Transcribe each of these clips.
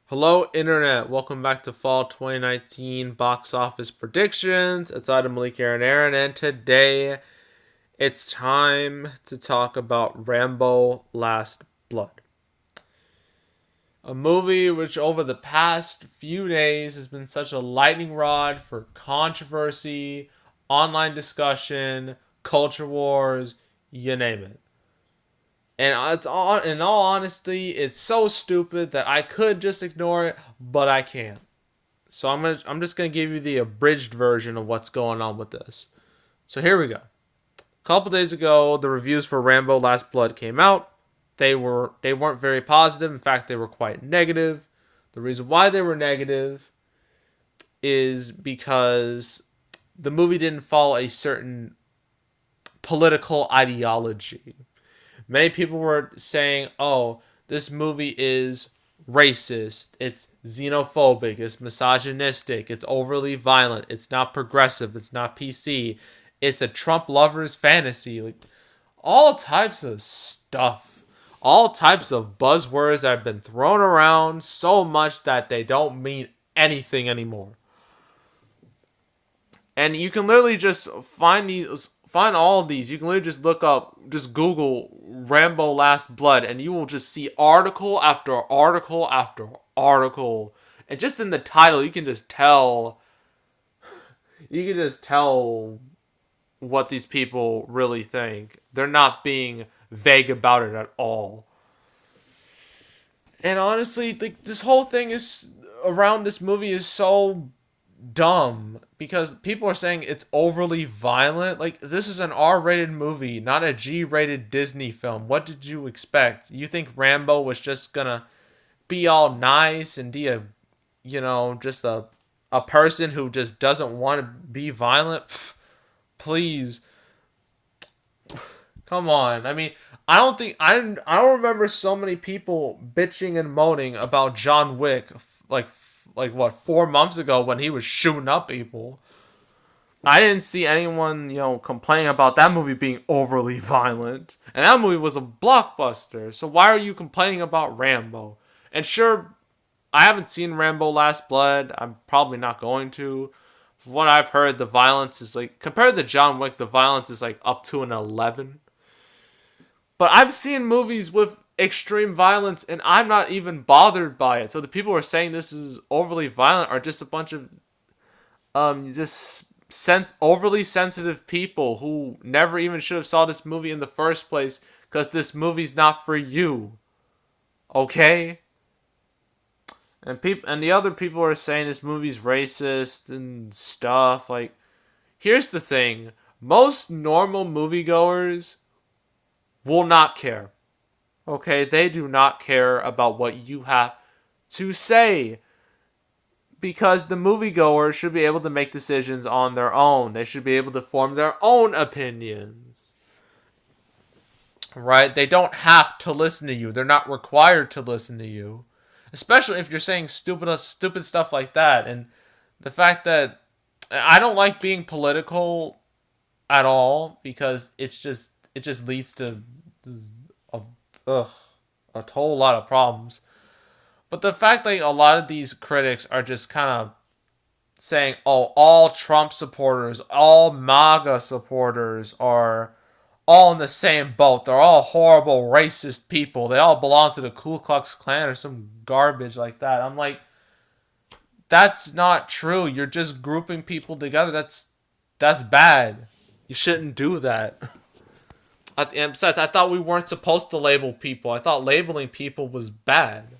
Hello, Internet. Welcome back to Fall 2019 box office predictions. It's Adam Malik Aaron, and today it's time to talk about Rambo Last Blood. A movie which, over the past few days, has been such a lightning rod for controversy, online discussion, culture wars, you name it. And in all honesty, it's so stupid that I could just ignore it, but I can't. So I'm just gonna give you the abridged version of what's going on with this. So here we go. A couple days ago, the reviews for Rambo: Last Blood came out. They weren't very positive. In fact, they were quite negative. The reason why they were negative is because the movie didn't follow a certain political ideology. Many people were saying, "Oh, this movie is racist, it's xenophobic, it's misogynistic, it's overly violent, it's not progressive, it's not PC, it's a Trump lover's fantasy." Like all types of stuff. All types of buzzwords that have been thrown around so much that they don't mean anything anymore. And you can literally just find all of these. You can literally just look up, just Google Rambo Last Blood, and you will just see article after article after article. And just in the title, you can just tell what these people really think. They're not being vague about it at all. And honestly, like this whole thing is around this movie is so dumb because people are saying it's overly violent. Like, this is an R-rated movie, not a G-rated Disney film. What did you expect? You think Rambo was just gonna be all nice and be just a person who just doesn't want to be violent? Pfft, please, come on. I mean, I don't remember so many people bitching and moaning about John Wick like what 4 months ago when he was shooting up people. I didn't see anyone complaining about that movie being overly violent, and that movie was a blockbuster. So why are you complaining about Rambo? And sure, I haven't seen Rambo Last Blood. I'm probably not going to. From what I've heard, the violence is like, compared to John Wick, the violence is like up to an 11. But I've seen movies with extreme violence and I'm not even bothered by it. So the people who are saying this is overly violent are just a bunch of overly sensitive people who never even should have saw this movie in the first place because this movie's not for you. Okay? And the other people are saying this movie's racist and stuff. Like, here's the thing. Most normal moviegoers will not care. Okay, they do not care about what you have to say because the moviegoer should be able to make decisions on their own. They should be able to form their own opinions. Right? They don't have to listen to you. They're not required to listen to you. Especially if you're saying stupid stuff like that. And the fact that I don't like being political at all because it just leads to a, ugh, a whole lot of problems. But the fact that a lot of these critics are just kind of saying, "Oh, all Trump supporters, all MAGA supporters are all in the same boat. They're all horrible, racist people. They all belong to the Ku Klux Klan or some garbage like that." I'm like, that's not true. You're just grouping people together. That's bad. You shouldn't do that. And besides, I thought we weren't supposed to label people. I thought labeling people was bad.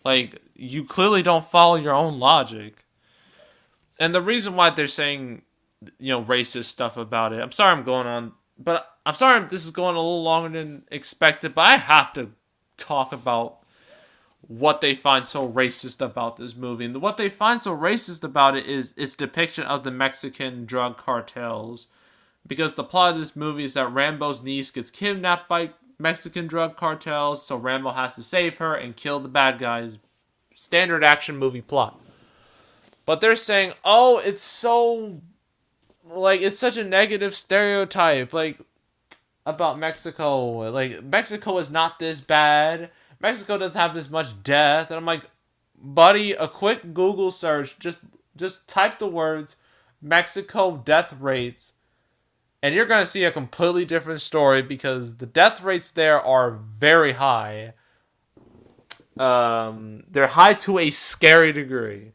Like, you clearly don't follow your own logic. And the reason why they're saying, racist stuff about it, I'm sorry I'm going on, but I'm sorry this is going a little longer than expected, but I have to talk about what they find so racist about this movie. And what they find so racist about it is its depiction of the Mexican drug cartels. Because the plot of this movie is that Rambo's niece gets kidnapped by Mexican drug cartels, so Rambo has to save her and kill the bad guys. Standard action movie plot. But they're saying, "Oh, it's such a negative stereotype, like, about Mexico. Like, Mexico is not this bad. Mexico doesn't have this much death." And I'm like, buddy, a quick Google search, just type the words Mexico death rates, and you're going to see a completely different story because the death rates there are very high. They're high to a scary degree.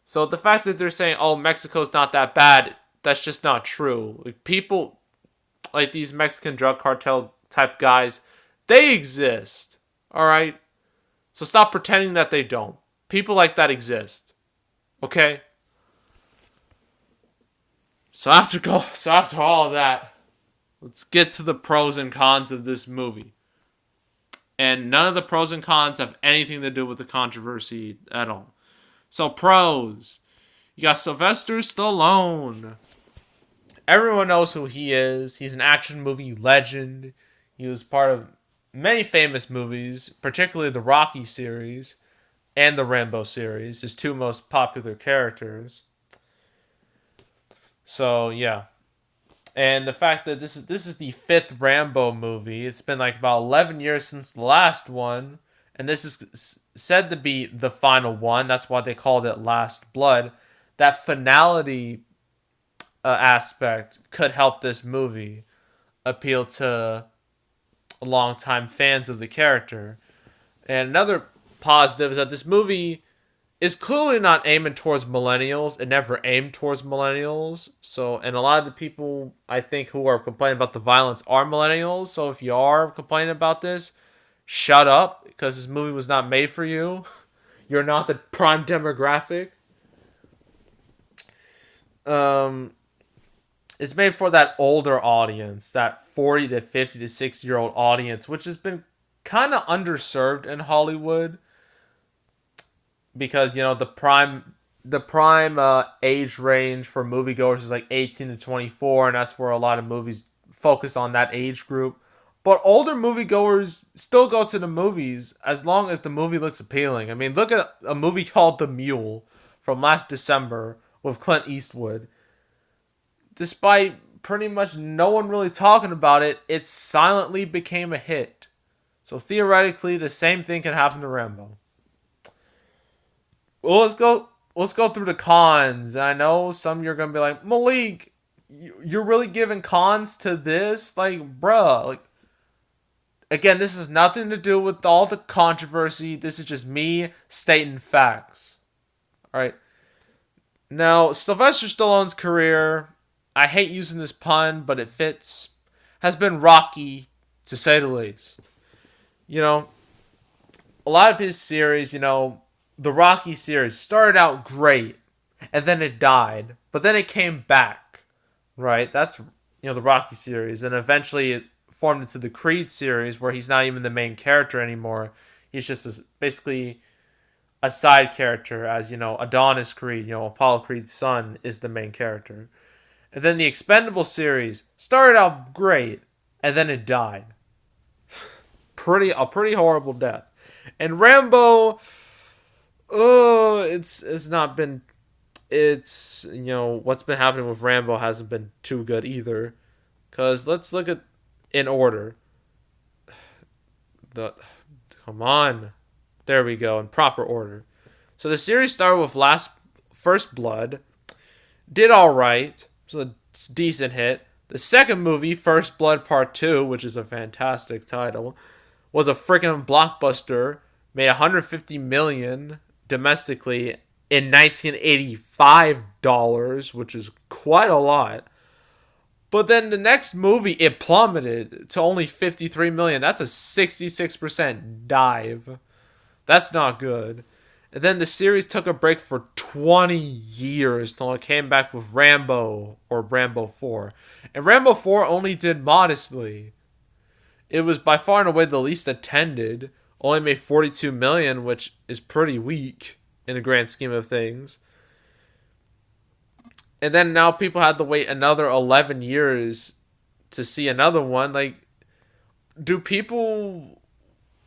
So the fact that they're saying, "Oh, Mexico's not that bad," that's just not true. Like people like these Mexican drug cartel type guys, they exist. All right? So stop pretending that they don't. People like that exist. Okay? So after all of that, let's get to the pros and cons of this movie. And none of the pros and cons have anything to do with the controversy at all. So pros. You got Sylvester Stallone. Everyone knows who he is. He's an action movie legend. He was part of many famous movies, particularly the Rocky series and the Rambo series, his two most popular characters. So yeah, and the fact that this is the fifth Rambo movie. It's been like about 11 years since the last one, and this is said to be the final one. That's why they called it Last Blood. That finality aspect could help this movie appeal to longtime fans of the character. And another positive is that this movie is clearly not aiming towards millennials. It never aimed towards millennials. So, and a lot of the people I think who are complaining about the violence are millennials. So if you are complaining about this, shut up because this movie was not made for you. You're not the prime demographic. It's made for that older audience, that 40 to 50 to 60-year-old audience, which has been kind of underserved in Hollywood because, you know, the prime age range for moviegoers is like 18 to 24, and that's where a lot of movies focus on that age group. But older moviegoers still go to the movies as long as the movie looks appealing. I mean, look at a movie called The Mule from last December with Clint Eastwood. Despite pretty much no one really talking about it, it silently became a hit. So theoretically, the same thing can happen to Rambo. Well, Let's go through the cons. I know some of you are gonna be like, Malik, you're really giving cons to this, like, bruh. Like, again, this has nothing to do with all the controversy. This is just me stating facts. All right. Now, Sylvester Stallone's career, I hate using this pun, but it fits, has been rocky, to say the least. You know, a lot of his series, you know, the Rocky series started out great, and then it died, but then it came back, right? That's, the Rocky series, and eventually it formed into the Creed series, where he's not even the main character anymore. He's just basically a side character, as, Adonis Creed, Apollo Creed's son, is the main character. And then the Expendable series started out great, and then it died. A pretty horrible death. And Rambo, it's not been, what's been happening with Rambo hasn't been too good either. Cause let's look at in order. Come on, there we go, in proper order. So the series started with First Blood, did all right. So it's a decent hit. The second movie, First Blood Part 2, which is a fantastic title, was a freaking blockbuster. Made $150 million domestically in 1985 dollars, which is quite a lot. But then the next movie, it plummeted to only $53 million. That's a 66% dive. That's not good. And then the series took a break for 20 years until it came back with Rambo or Rambo 4. And Rambo 4 only did modestly. It was by far and away the least attended. Only made $42 million, which is pretty weak in the grand scheme of things. And then now people had to wait another 11 years to see another one. Like, do people,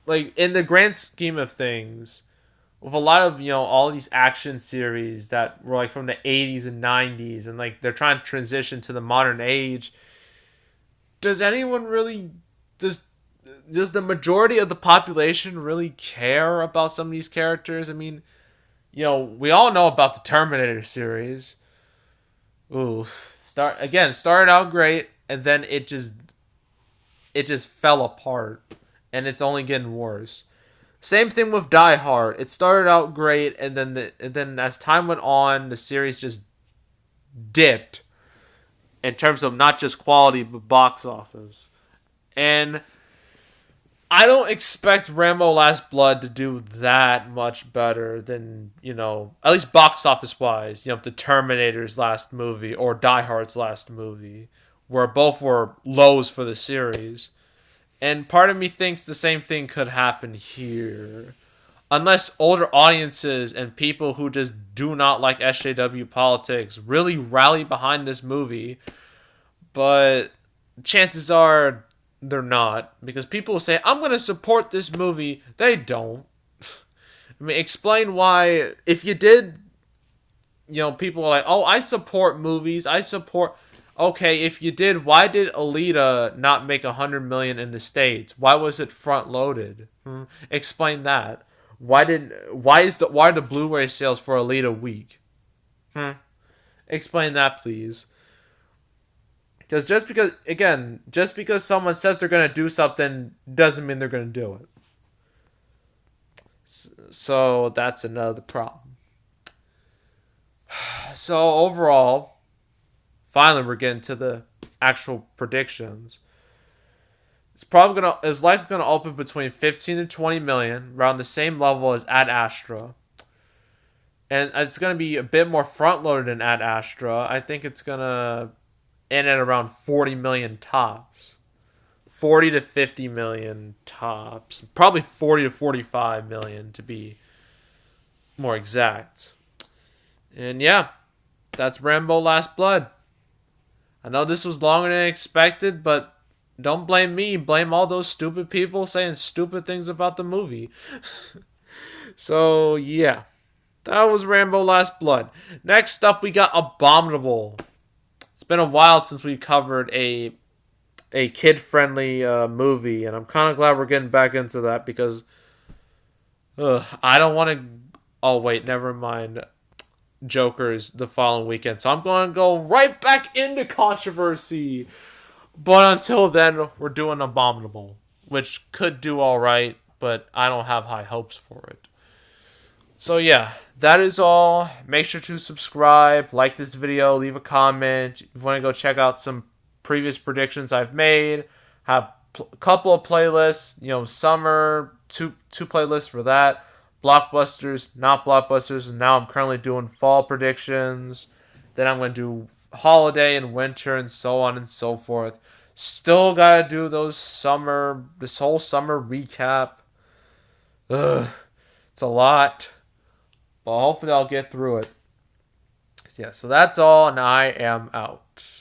like, in the grand scheme of things, with a lot of, all these action series that were like from the 80s and 90s, and like they're trying to transition to the modern age, does does the majority of the population really care about some of these characters? I mean, we all know about the Terminator series. Ooh, started out great, and then it just fell apart, and it's only getting worse. Same thing with Die Hard. It started out great, and then as time went on, the series just dipped in terms of not just quality but box office. And I don't expect Rambo Last Blood to do that much better than, at least box office wise, the Terminator's last movie or Die Hard's last movie, where both were lows for the series. And part of me thinks the same thing could happen here. Unless older audiences and people who just do not like SJW politics really rally behind this movie. But chances are they're not. Because people will say, I'm going to support this movie. They don't. I mean, explain why. If you did, people are like, oh, I support movies. I support... Okay, if you did, why did Alita not make $100 million in the States? Why was it front loaded? Explain that. Why are the Blu-ray sales for Alita weak? Explain that, please. Because just because someone says they're gonna do something doesn't mean they're gonna do it. So that's another problem. So overall, finally we're getting to the actual predictions. It's likely gonna open between 15 and 20 million, around the same level as Ad Astra. And it's gonna be a bit more front loaded than Ad Astra. I think it's gonna end at around 40 million tops. 40 to 50 million tops. Probably 40 to 45 million to be more exact. And yeah, that's Rambo Last Blood. I know this was longer than expected, but don't blame me. Blame all those stupid people saying stupid things about the movie. So, yeah. That was Rambo Last Blood. Next up, we got Abominable. It's been a while since we covered a kid-friendly movie, and I'm kind of glad we're getting back into that because I don't want to... Oh, wait, never mind. Joker's the following weekend, so I'm going to go right back into controversy. But until then, we're doing Abominable, which could do alright, but I don't have high hopes for it. So yeah, that is all. Make sure to subscribe, like this video, leave a comment. If you want to go check out some previous predictions I've made, have a couple of playlists, summer, two playlists for that. Blockbusters, not blockbusters, and now I'm currently doing fall predictions. Then I'm going to do holiday and winter and so on and so forth. Still gotta do this whole summer recap. It's a lot, but hopefully I'll get through it. Yeah, so that's all, and I am out.